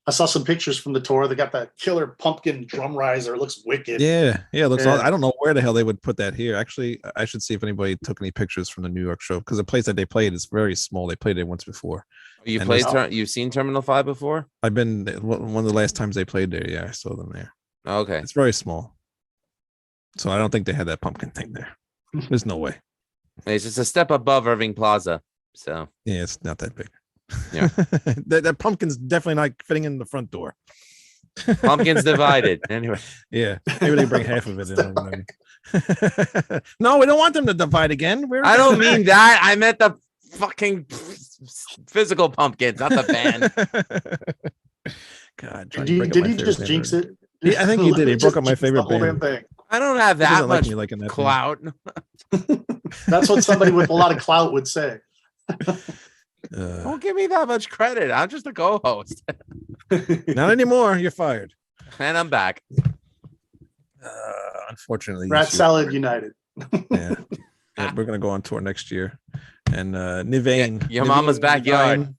I saw some pictures from the tour. They got that killer pumpkin drum riser. It looks wicked. Yeah, it looks. I don't know where the hell they would put that here. Actually, I should see if anybody took any pictures from the New York show, because the place that they played is very small. They played it once before. You've seen Terminal 5 before? I've been one of the last times they played there. Yeah, I saw them there. Okay, it's very small, so I don't think they had that pumpkin thing there. There's no way. It's just a step above Irving Plaza. So yeah, it's not that big. Yeah, that pumpkin's definitely not fitting in the front door. Pumpkin's divided anyway. Yeah, maybe they bring half of it in. No, we don't want them to divide again. I don't mean that. I meant the fucking physical pumpkins, not the band. God, did he just jinx it? Yeah, I think he did. He broke up my favorite band. I don't have that much that clout. That's what somebody with a lot of clout would say. Don't give me that much credit. I'm just a co-host. Not anymore. You're fired. And I'm back. Unfortunately, Rat Salad United. Yeah, we're gonna go on tour next year, and Niviane, your mama's backyard.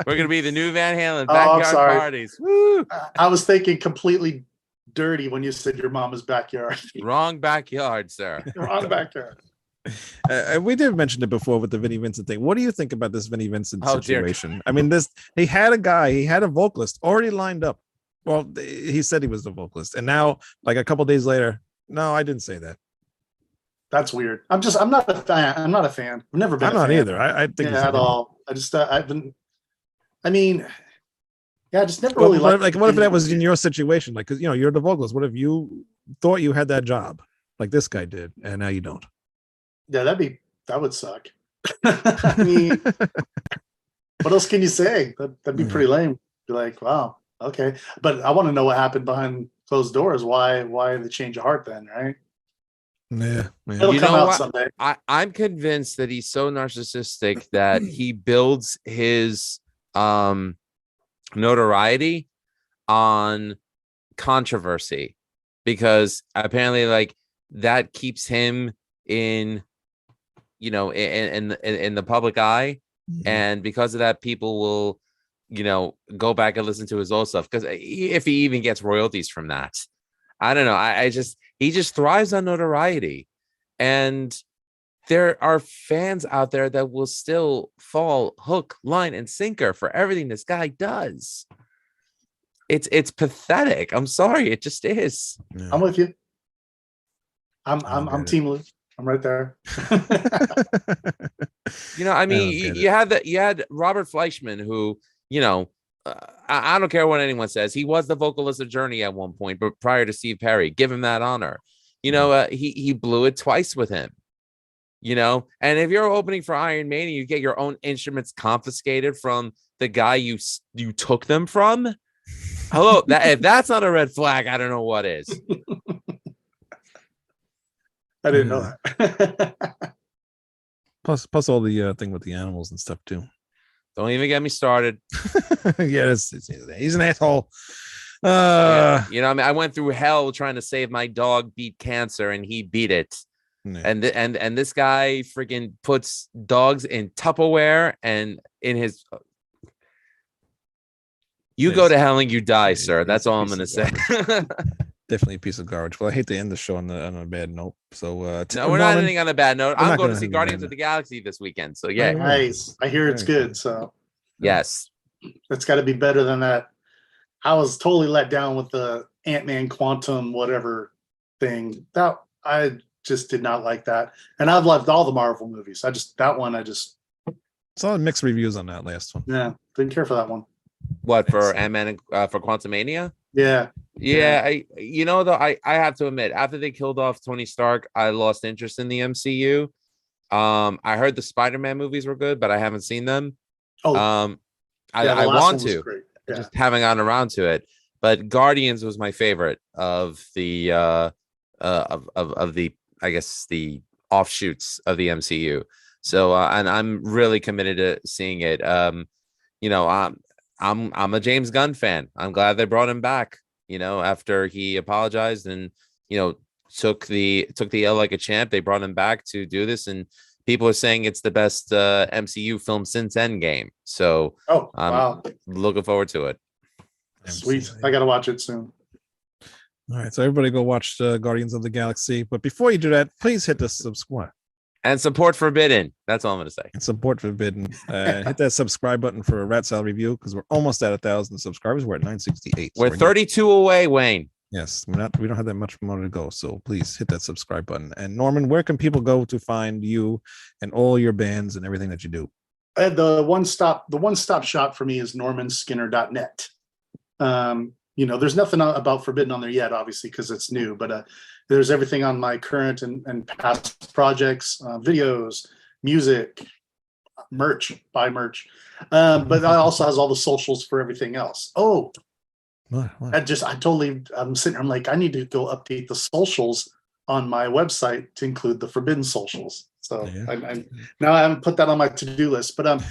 We're gonna be the new Van Halen backyard parties. Woo! I was thinking completely dirty when you said your mama's backyard. Wrong backyard, sir. Wrong backyard. We did mention it before with the Vinnie Vincent thing. What do you think about this Vinnie Vincent situation? I mean, he had a vocalist already lined up. Well, he said he was the vocalist, and now, like a couple days later, no, I didn't say that. That's weird. I'm not a fan. I've never been. I'm not either. I think at all. I just I've been. I mean, yeah, I just never Well, really liked. what if that was in your situation? Like, because you're the vocalist. What if you thought you had that job, like this guy did, and now you don't? Yeah, that would suck. I mean, what else can you say? That'd be pretty lame. Be like, wow, okay. But I want to know what happened behind closed doors. Why the change of heart then, right? Yeah. It'll come out someday. I'm convinced that he's so narcissistic that he builds his notoriety on controversy, because apparently like that keeps him in the public eye. And because of that, people will go back and listen to his old stuff, because if he even gets royalties from that, I don't know. He just thrives on notoriety, and there are fans out there that will still fall hook, line, and sinker for everything this guy does. It's pathetic. I'm sorry, it just is. Yeah. I'm with you. I'm Team Lou. I'm right there. I mean, you had Robert Fleischman, who, I don't care what anyone says, he was the vocalist of Journey at one point, but prior to Steve Perry, give him that honor. He blew it twice with him. And if you're opening for Iron Maiden, you get your own instruments confiscated from the guy you took them from. Hello, if that's not a red flag, I don't know what is. I didn't know that. Plus all the thing with the animals and stuff too. Don't even get me started. Yeah, he's an asshole. I mean, I went through hell trying to save my dog beat cancer, and he beat it. Yeah. And this guy freaking puts dogs in Tupperware and in his. Go to hell and you die, sir. That's all I'm going to say. Definitely a piece of garbage. Well, I hate to end the show on a bad note. So no, we're not ending on a bad note. I'm going to see Guardians of the Galaxy this weekend. So yeah, nice. I hear it's good. So yes, it's got to be better than that. I was totally let down with the Ant-Man Quantum whatever thing. That I just did not like that. And I've loved all the Marvel movies. I saw mixed reviews on that last one. Yeah, didn't care for that one. What, for Ant-Man for Quantumania? Yeah. I have to admit, after they killed off Tony Stark, I lost interest in the MCU. I heard the Spider-Man movies were good, but I haven't seen them. I want to. Yeah. Just haven't gotten around to it. But Guardians was my favorite of the of the, I guess, the offshoots of the MCU. So and I'm really committed to seeing it. I'm a James Gunn fan. I'm glad they brought him back, after he apologized and, took the L like a champ. They brought him back to do this, and people are saying it's the best MCU film since Endgame. So wow. Looking forward to it. Sweet. I got to watch it soon. All right. So everybody go watch Guardians of the Galaxy. But before you do that, please hit the subscribe. And support Forbidden. That's all I'm going to say. And support Forbidden. Hit that subscribe button for a Rat Salad review, because we're almost at 1,000 subscribers. We're at 968. We're 32 away, Wayne. Yes, we don't have that much more to go. So please hit that subscribe button. And Norman, where can people go to find you and all your bands and everything that you do? The one stop shop for me is normanskinner.net. There's nothing about Forbidden on there yet, obviously, because it's new, but there's everything on my current and past projects, videos, music, buy merch. But it also has all the socials for everything else. Oh, what? I'm sitting here, I'm like, I need to go update the socials on my website to include the Forbidden socials. So yeah. Now I haven't put that on my to-do list, but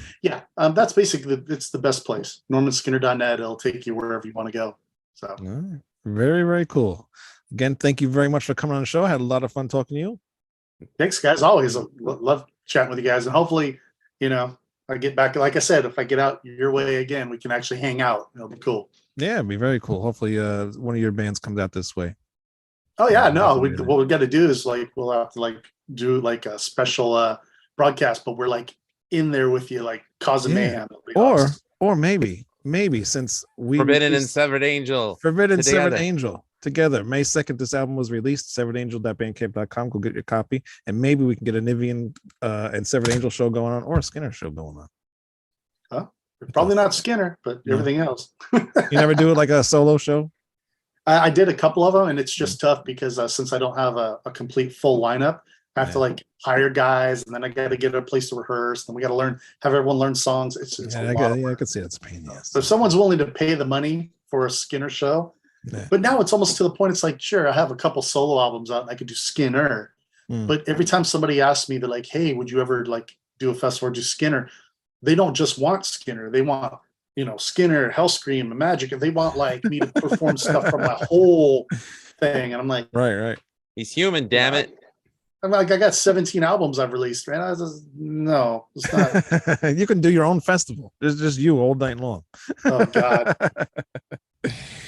that's basically it's the best place. normanskinner.net. It'll take you wherever you want to go. So very, very cool. Again, thank you very much for coming on the show. I had a lot of fun talking to you. Thanks, guys. Always love chatting with you guys, and hopefully, I get back. Like I said, if I get out your way again, we can actually hang out. It'll be cool. Yeah, it'd be very cool. Hopefully, one of your bands comes out this way. Oh yeah, no. What we got to do is we'll have to do a special broadcast, but we're in there with you, causing mayhem. Or maybe since we Forbidden and Severed Angel together. May 2nd, this album was released. severedangel.bandcamp.com. Go get your copy, and maybe we can get a Niviane and Severed Angel show going on, or a Skinner show going on. Probably not Skinner, but No. everything else. You never do like a solo show? I did a couple of them, and it's just tough because since I don't have a complete full lineup, I have to like hire guys, and then I got to get a place to rehearse, and we got to have everyone learn songs. It's a lot of work. I could see that's a pain in the ass. So if someone's willing to pay the money for a Skinner show, but now it's almost to the point. It's like, sure, I have a couple solo albums out, and I could do Skinner. But every time somebody asks me, they're like, "Hey, would you ever like do a festival or do Skinner?" They don't just want Skinner; they want Skinner, Hellscream, and Magic, and they want like me to perform stuff from my whole thing. And I'm like, right. He's human, damn it. I'm like, I got 17 albums I've released, man. I was just, no, it's not. You can do your own festival. It's just you all night long. Oh God,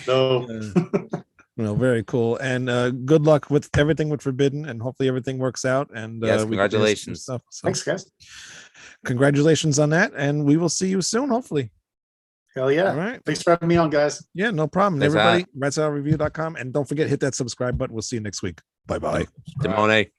no. Very cool. And good luck with everything with Forbidden, and hopefully everything works out. And yes, we can do some congratulations. stuff. So, Thanks, guys. Congratulations on that, and we will see you soon, hopefully. Hell yeah. All right. Thanks for having me on, guys. Yeah, no problem. Thanks, Everybody, ratsoutReview.com. And don't forget, hit that subscribe button. We'll see you next week. Bye-bye. Demone.